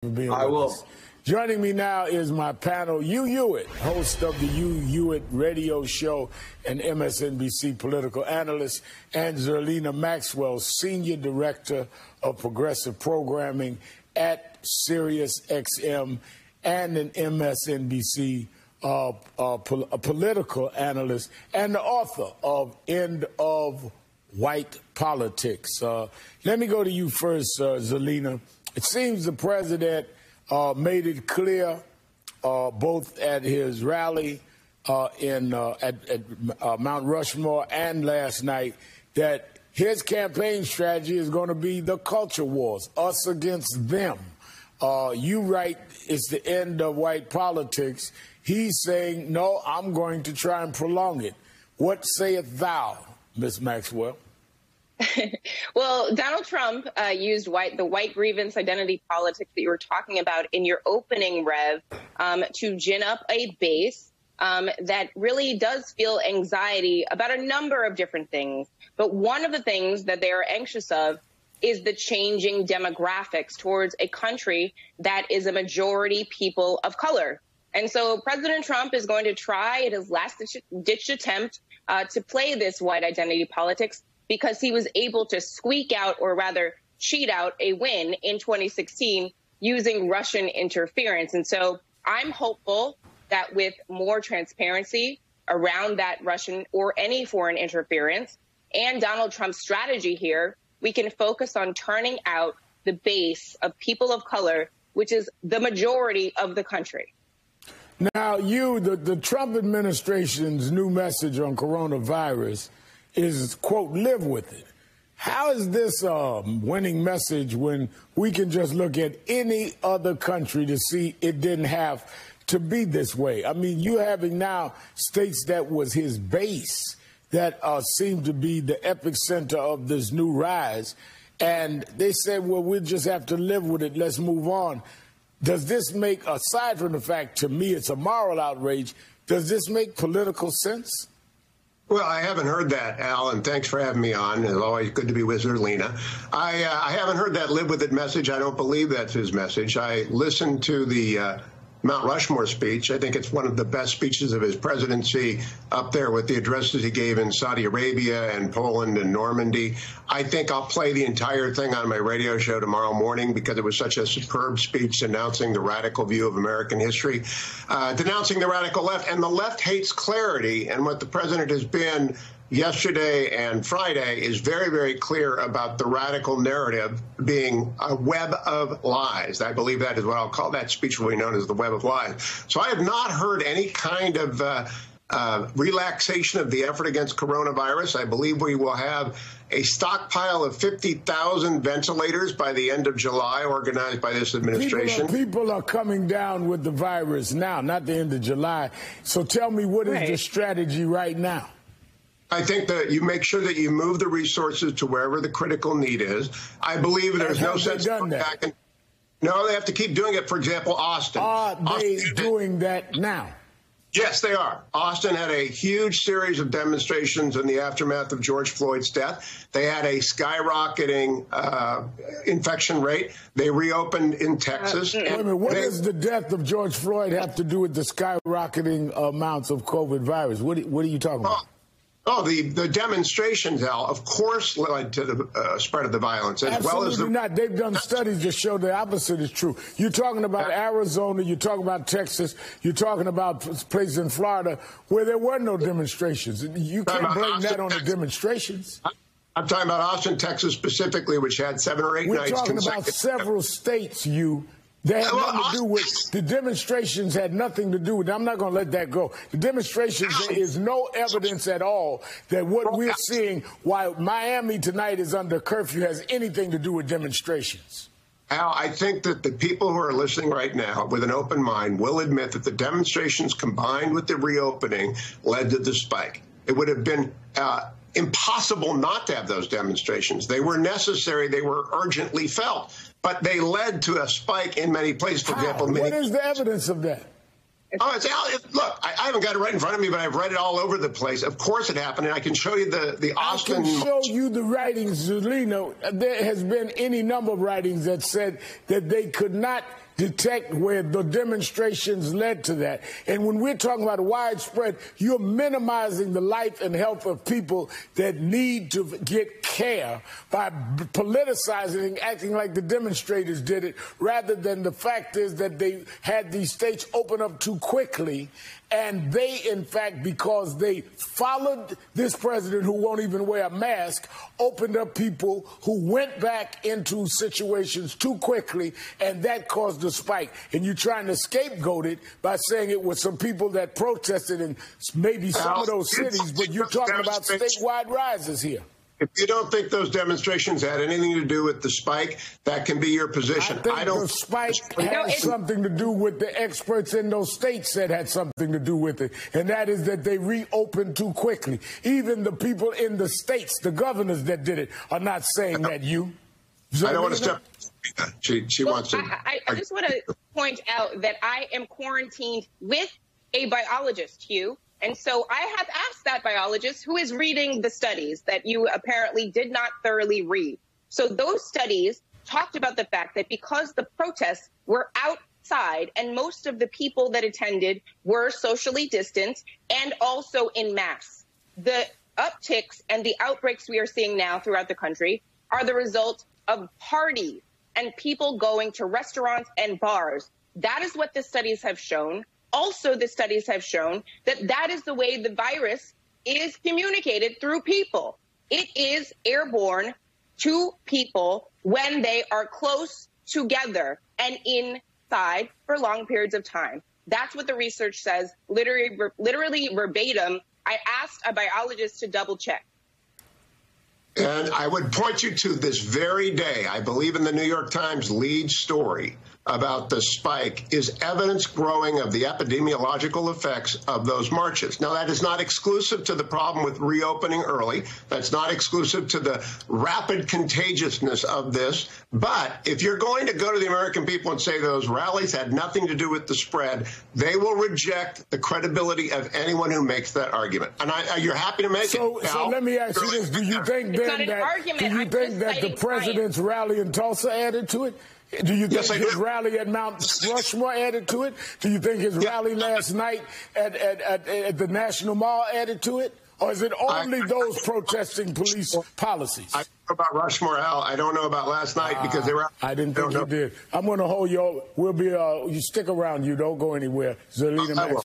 I will. Joining me now is my panel, Hugh Hewitt, host of the Hugh Hewitt radio show and MSNBC political analyst, and Zerlina Maxwell, senior director of progressive programming at Sirius XM and an MSNBC political analyst and the author of End of White Politics. Let me go to you first, Zerlina. It seems the president made it clear, both at his rally at Mount Rushmore and last night, that his campaign strategy is going to be the culture wars, us against them. You write it's the end of white politics. He's saying, no, I'm going to try and prolong it. What sayeth thou, Ms. Maxwell? Well, Donald Trump used the white grievance identity politics that you were talking about in your opening, Rev, to gin up a base that really does feel anxiety about a number of different things. But one of the things that they are anxious of is the changing demographics towards a country that is a majority people of color. And so President Trump is going to try at his last-ditch attempt to play this white identity politics, because he was able to squeak out, or rather cheat out, a win in 2016 using Russian interference. And so I'm hopeful that with more transparency around that Russian or any foreign interference and Donald Trump's strategy here, we can focus on turning out the base of people of color, which is the majority of the country. Now, the Trump administration's new message on coronavirus is, quote, live with it. How is this a winning message when we can just look at any other country to see it didn't have to be this way? I mean, you having now states that was his base that seem to be the epicenter of this new rise. And they said, well, we'll just have to live with it. Let's move on. Does this make, aside from the fact, to me, it's a moral outrage, does this make political sense? Well, I haven't heard that, Al, and thanks for having me on. It's always good to be with Zerlina. I haven't heard that live with it message. I don't believe that's his message. I listened to the Mount Rushmore speech. I think it's one of the best speeches of his presidency, up there with the addresses he gave in Saudi Arabia and Poland and Normandy. I think I'll play the entire thing on my radio show tomorrow morning, because it was such a superb speech denouncing the radical view of American history, denouncing the radical left. And the left hates clarity. And what the president has been yesterday and Friday is very, very clear about the radical narrative being a web of lies. I believe that is what I'll call that speech, will be known as the web of lies. So I have not heard any kind of relaxation of the effort against coronavirus. I believe we will have a stockpile of 50,000 ventilators by the end of July, organized by this administration. People are coming down with the virus now, not the end of July. So tell me, what is the strategy right now? I think that you make sure that you move the resources to wherever the critical need is. I believe there's no sense going back. No, they have to keep doing it. For example, Austin. Are they doing that now? Yes, they are. Austin had a huge series of demonstrations in the aftermath of George Floyd's death. They had a skyrocketing infection rate. They reopened in Texas. Wait a minute, what does the death of George Floyd have to do with the skyrocketing amounts of COVID virus? What are you talking about? Oh, the demonstrations, Al, of course, led to the spread of the violence, as Absolutely well as the... not. They've done studies that show the opposite is true. You're talking about Arizona, you're talking about Texas, you're talking about places in Florida where there were no demonstrations. You can't blame that on the demonstrations. I'm talking about Austin, Texas specifically, which had 7 or 8 nights. We're talking about several states, They had nothing to do with, the demonstrations had nothing to do with, I'm not going to let that go. The demonstrations, there is no evidence at all that what we're seeing while Miami tonight is under curfew has anything to do with demonstrations. Al, I think that the people who are listening right now with an open mind will admit that the demonstrations combined with the reopening led to the spike. It would have been impossible not to have those demonstrations. They were necessary. They were urgently felt. But they led to a spike in many places. For example, what is the evidence of that? Look, I haven't got it right in front of me, but I've read it all over the place. Of course it happened, and I can show you the Austin... I can show you the writings, Zerlina. There has been any number of writings that said that they could not detect where the demonstrations led to that. And when we're talking about widespread, you're minimizing the life and health of people that need to get care by politicizing and acting like the demonstrators did it, rather than the fact is that they had these states open up too quickly. And they, in fact, because they followed this president who won't even wear a mask, opened up people who went back into situations too quickly, and that caused a spike. And you're trying to scapegoat it by saying it was some people that protested in maybe some of those cities, but you're talking about statewide rises here. If you don't think those demonstrations had anything to do with the spike, that can be your position. I don't. The spike has something to do with the experts in those states that had something to do with it, and that is that they reopened too quickly. Even the people in the states, the governors that did it, are not saying that. I don't want to step. She wants to. I just want to point out that I am quarantined with a biologist, Hugh. And so I have asked that biologist who is reading the studies that you apparently did not thoroughly read. So those studies talked about the fact that because the protests were outside and most of the people that attended were socially distanced and also in mass, the upticks and the outbreaks we are seeing now throughout the country are the result of parties and people going to restaurants and bars. That is what the studies have shown. Also, the studies have shown that that is the way the virus is communicated through people. It is airborne to people when they are close together and inside for long periods of time. That's what the research says, literally verbatim. I asked a biologist to double check. And I would point you to this very day, I believe in the New York Times lead story about the spike, is evidence growing of the epidemiological effects of those marches. Now, that is not exclusive to the problem with reopening early. That's not exclusive to the rapid contagiousness of this. But if you're going to go to the American people and say those rallies had nothing to do with the spread, they will reject the credibility of anyone who makes that argument. And you're happy to make it. So let me ask you this. Do you think then that the president's rally in Tulsa added to it? Do you think his rally at Mount Rushmore added to it? Do you think his rally last night at the National Mall added to it? Or is it only those protesting police policies? I don't know about Rushmore, Al. I don't know about last night because they were. I didn't think you did. I'm going to hold you. We'll be. You stick around. You don't go anywhere. Zelina Max.